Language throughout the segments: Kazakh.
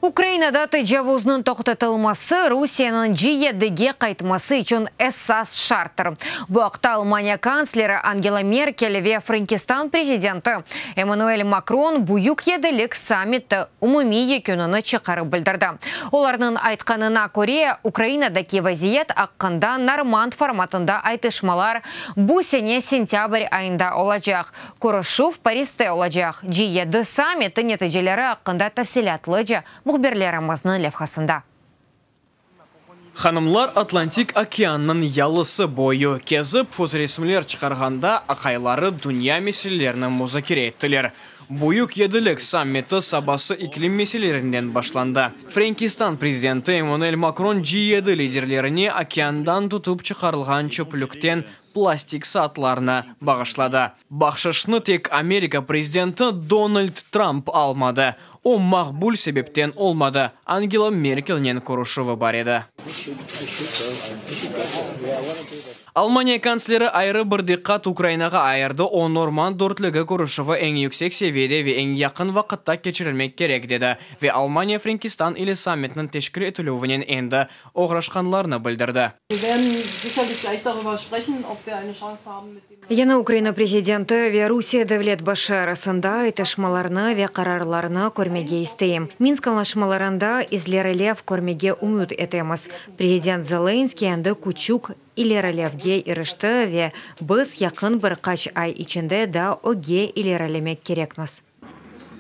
Украинада тажавузның тоқтатылмасы Русияның G7-ге қайтмасы үшін эссас шарттыр. Бұақта Алмания канцлері Ангела Меркель ве Франкистан президенті Эммануэль Макрон бұйық еділік саммитті умуми екеніні чықарып білдірді. Оларының айтқанына көре Украинадаки вазиет аққында норманд форматында айтышмалар бұл сене сентябрь айында олacak. Көрішув Паристе олacak. G7 саммиті нәтижелері аққында тәфсилатлыжы мұхберлеріміздің левхасында. Ханымлар Атлантик океанның ялысы бойы кезіп фоторесмілер чықарғанда ақайлары дүния меселелерінің музакире еттілер. Бұйық еділік саммиті сабасы иклим меселелерінден башланды. Франкистан президенті Эммануэль Макрон G7 лидерлеріне океандан тұтып чықарылған чөпліктен пластик сатларына бағышлады. Бақшышны тек Америка президенті Дональд Трамп алмады. О мақбул себептен олмады. Ангела Меркельнен көрішуі бар еді. Алмания канцлері айры бір диққат Украинаға айырды. О норманд дортлігі көрішуі ең yüksek seviyede ve ең яқын вақытта кечірілмек керек деді. Ve Алмания Франкистан или саммитінің тешкіл етілуінен енді оғрашқанларыны білдірді. Яна Украина президенті ве Русия дәвлет башы арасында айтышмаларны ве қарарларны көрмеге істейм. Минск анlaşmalarında излерелев көрмеге үміт етеміз. Президент Зеленский әнді күчук илерелевге ирышты ве біз яқын бір қач ай içinde да оге илерелемек керекміз.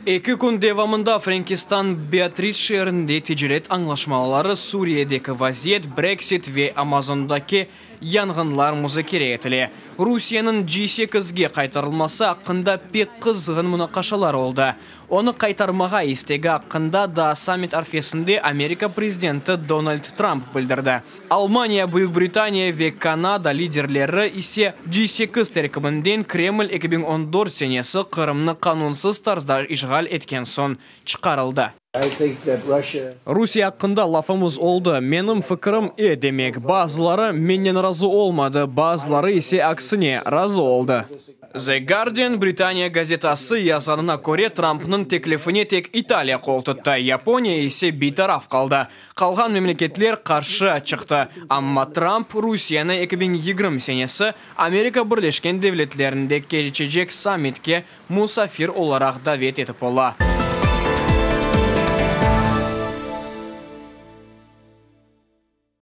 2 күн девамында Франкистан Беатрис шерінде тижерет аңлашмалары Суриядегі вазиет, Брексит ве Амазондаки янгынлар музакире етілі. Русияның G8-ге қайтарылмасы ақында пек қызғын мұнақашалар олды. Оны қайтармаға істегі ақында да саммит арфесінде Америка президенті Дональд Трамп білдірді. Алмания, Бүйік Британия ве Канада лидерлері исе G8 теркімінден Кремль 2014 сенесі Қырымны қанунсыз тарзда işgal etken son çıkarıldı. Rusya hakkında lafımız oldu. Benim fikrim demek. Bazıları menden razı olmadı. Bazıları ise aksine razı oldu. The Guardian Britanya gazetası yazanına göre Trump'ın teklifine tek İtalya kol tuttu. Japonya ise bir taraf kaldı. Kalgan memleketler karşı çıktı. Ama Trump Rusya'nı 2020 senesi Amerika Birleşken Devletleri'nde geçecek sammitke musafir olarak davet edip oldu.